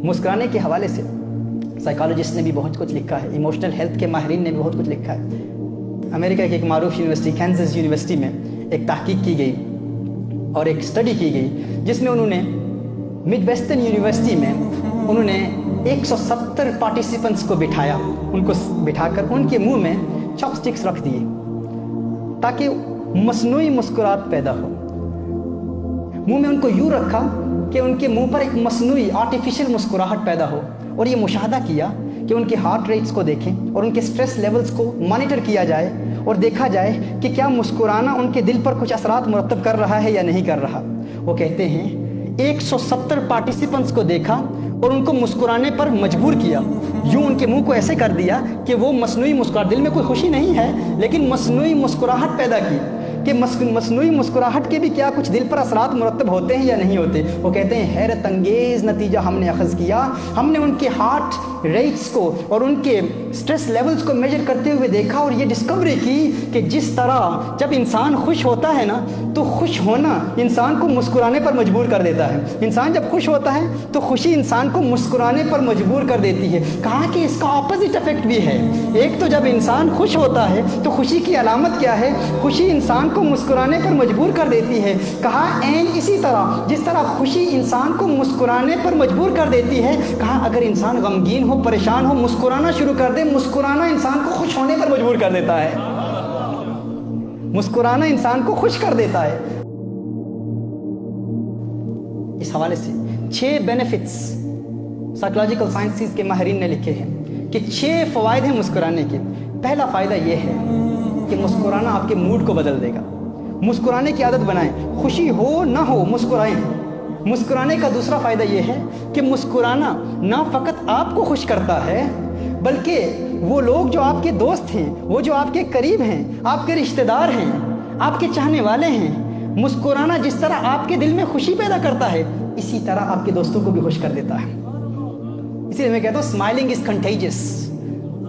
مسکرانے کے حوالے سے سائیکالوجسٹ نے بھی بہت کچھ لکھا ہے، ایموشنل ہیلتھ کے ماہرین نے بھی بہت کچھ لکھا ہے۔ امریکہ کی ایک معروف یونیورسٹی کینزس یونیورسٹی میں ایک تحقیق کی گئی اور ایک اسٹڈی کی گئی جس میں انہوں نے مڈ ویسٹرن یونیورسٹی میں انہوں نے 170 پارٹیسپنٹس کو بٹھایا، ان کو بٹھا کر ان کے منہ میں چاپ سٹکس رکھ دیے تاکہ مصنوعی مسکراہٹ پیدا ہو۔ منہ میں ان کو یوں رکھا کہ ان کے منہ پر ایک مصنوعی آرٹیفیشل مسکراہٹ پیدا ہو، اور یہ مشاہدہ کیا کہ ان کے ہارٹ ریٹس کو دیکھیں اور ان کے سٹریس لیولز کو مانیٹر کیا جائے اور دیکھا جائے کہ کیا مسکرانا ان کے دل پر کچھ اثرات مرتب کر رہا ہے یا نہیں کر رہا۔ وہ کہتے ہیں 170 پارٹیسپنٹس کو دیکھا اور ان کو مسکرانے پر مجبور کیا، یوں ان کے منہ کو ایسے کر دیا کہ وہ مصنوعی مسکراہٹ، دل میں کوئی خوشی نہیں ہے لیکن مصنوعی مسکراہٹ پیدا کی کہ مصنوعی مسکراہٹ کے بھی کیا کچھ دل پر اثرات مرتب ہوتے ہیں یا نہیں ہوتے۔ وہ کہتے ہیں حیرت انگیز نتیجہ ہم نے اخذ کیا، ہم نے ان کے ہارٹ ریٹس کو اور ان کے سٹریس لیولز کو میجر کرتے ہوئے دیکھا اور یہ ڈسکوری کی کہ جس طرح جب انسان خوش ہوتا ہے نا تو خوش ہونا انسان کو مسکرانے پر مجبور کر دیتا ہے۔ انسان جب خوش ہوتا ہے تو خوشی انسان کو مسکرانے پر مجبور کر دیتی ہے۔ کہا کہ اس کا اپوزٹ افیکٹ بھی ہے، ایک تو جب انسان خوش ہوتا ہے تو خوشی کی علامت کیا ہے؟ خوشی انسان کو مسکرانے پر مجبور کر دیتی ہے۔ کہا این اسی طرح جس طرح خوشی انسان کو مسکرانے پر مجبور کر دیتی ہے، کہا اگر انسان غمگین ہو، پریشان ہو، مسکرانا شروع کر دے، مسکرانا انسان کو خوش ہونے پر مجبور کر دیتا ہے۔ مسکرانا انسان کو خوش کر دیتا ہے۔ اس حوالے سے 6 بینیفٹس سائیکولوجیکل سائنسز کے ماہرین نے لکھے ہیں کہ 6 فوائد ہیں مسکرانے کے۔ پہلا فائدہ یہ ہے کہ مسکرانا آپ کے موڈ کو بدل دے گا۔ مسکرانے کی عادت بنائیں، خوشی ہو نہ ہو مسکرائیں۔ مسکرانے کا دوسرا فائدہ یہ ہے کہ مسکرانا نہ فقط آپ کو خوش کرتا ہے بلکہ وہ لوگ جو آپ کے دوست ہیں، وہ جو آپ کے قریب ہیں، آپ کے رشتہ دار ہیں، آپ کے چاہنے والے ہیں، مسکرانا جس طرح آپ کے دل میں خوشی پیدا کرتا ہے اسی طرح آپ کے دوستوں کو بھی خوش کر دیتا ہے۔ اسی لیے میں کہتا ہوں اسمائلنگ از کنٹیجس۔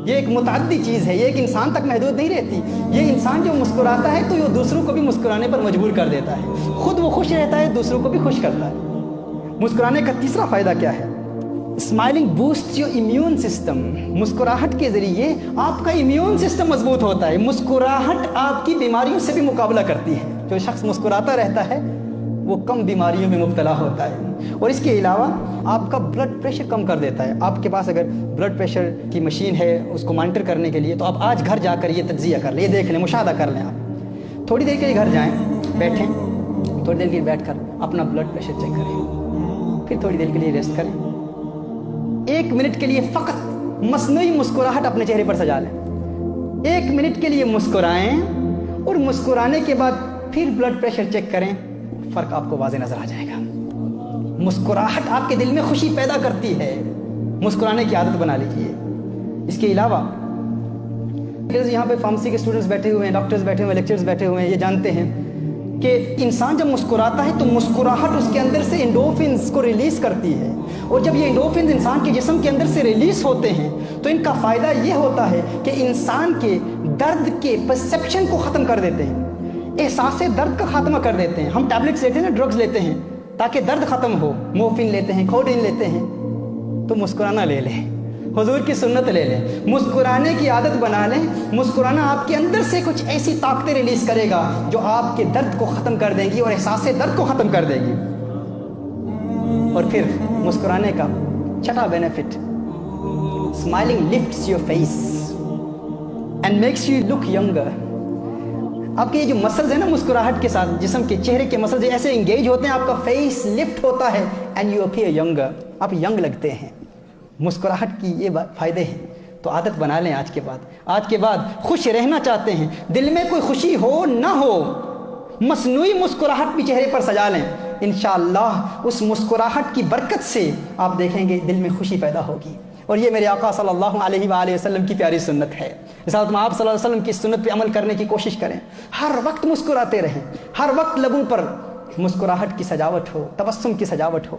یہ ایک متعدی چیز ہے، یہ ایک انسان تک محدود نہیں رہتی۔ یہ انسان جو مسکراتا ہے تو وہ دوسروں کو بھی مسکرانے پر مجبور کر دیتا ہے، خود وہ خوش رہتا ہے، دوسروں کو بھی خوش کرتا ہے۔ مسکرانے کا تیسرا فائدہ کیا ہے؟ Smiling boosts your immune system. مسکراہٹ کے ذریعے آپ کا امیون سسٹم مضبوط ہوتا ہے۔ مسکراہٹ آپ کی بیماریوں سے بھی مقابلہ کرتی ہے۔ جو شخص مسکراتا رہتا ہے وہ کم بیماریوں میں مبتلا ہوتا ہے، اور اس کے علاوہ آپ کا بلڈ پریشر کم کر دیتا ہے۔ آپ کے پاس اگر بلڈ پریشر کی مشین ہے اس کو مانیٹر کرنے کے لیے تو آپ آج گھر جا کر یہ تجزیہ کر لیں، یہ دیکھ لیں، مشاہدہ کر لیں۔ آپ تھوڑی دیر کے لیے گھر جائیں، بیٹھیں، تھوڑی دیر کے لیے بیٹھ کر اپنا بلڈ پریشر چیک کریں، پھر تھوڑی دیر کے لیے ریسٹ کریں۔ 1 منٹ کے لیے فقط مصنوعی مسکراہٹ اپنے چہرے پر سجا لیں۔ 1 منٹ کے لیے مسکرائیں اور مسکرانے کے بعد پھر بلڈ پریشر چیک کریں، فرق آپ کو واضح نظر آ جائے گا۔ مسکراہٹ آپ کے دل میں خوشی پیدا کرتی ہے، مسکرانے کی عادت بنا لیجیے۔ اس کے علاوہ یہاں پہ فارمیسی کے اسٹوڈنٹس بیٹھے ہوئے ہیں، ڈاکٹرز بیٹھے ہوئے ہیں، لیکچرز بیٹھے ہوئے ہیں، یہ جانتے ہیں کہ انسان جب مسکراتا ہے تو مسکراہٹ اس کے اندر سے انڈورفنز کو ریلیز کرتی ہے، اور جب یہ انڈورفنز انسان کے جسم کے اندر سے ریلیز ہوتے ہیں تو ان کا فائدہ یہ ہوتا ہے کہ انسان کے درد کے پرسیپشن کو ختم کر دیتے ہیں، احساس درد کا خاتمہ کر دیتے ہیں۔ ہم ٹیبلٹس لیتے ہیں نا، ڈرگز لیتے ہیں تاکہ درد ختم ہو، مورفین لیتے ہیں، کوڈین لیتے ہیں، تو مسکرانا لے لیں، حضور کی سنت لے لیں، مسکرانے کی عادت بنا لیں۔ مسکرانا آپ کے اندر سے کچھ ایسی طاقتیں ریلیز کرے گا جو آپ کے درد کو ختم کر دیں گی اور احساس درد کو ختم کر دے گی۔ اور پھر مسکرانے کا چھٹا benefit, smiling lifts your face and makes you look younger. آپ کے یہ جو مسلز ہیں نا مسکراہٹ کے ساتھ، جسم کے چہرے کے مسلز ایسے انگیج ہوتے ہیں، آپ کا فیس لفٹ ہوتا ہے اینڈ یو اپیئر ینگر، آپ ینگ لگتے ہیں۔ مسکراہٹ کی یہ فائدے ہیں، تو عادت بنا لیں آج کے بعد خوش رہنا چاہتے ہیں، دل میں کوئی خوشی ہو نہ ہو، مصنوعی مسکراہٹ بھی چہرے پر سجا لیں، انشاءاللہ اس مسکراہٹ کی برکت سے آپ دیکھیں گے دل میں خوشی پیدا ہوگی۔ اور یہ میرے آقا صلی اللہ علیہ وآلہ وسلم کی پیاری سنت ہے۔ اس حالت میں آپ صلی اللہ علیہ وسلم کی سنت پہ عمل کرنے کی کوشش کریں، ہر وقت مسکراتے رہیں، ہر وقت لبوں پر مسکراہٹ کی سجاوٹ ہو، تبسم کی سجاوٹ ہو۔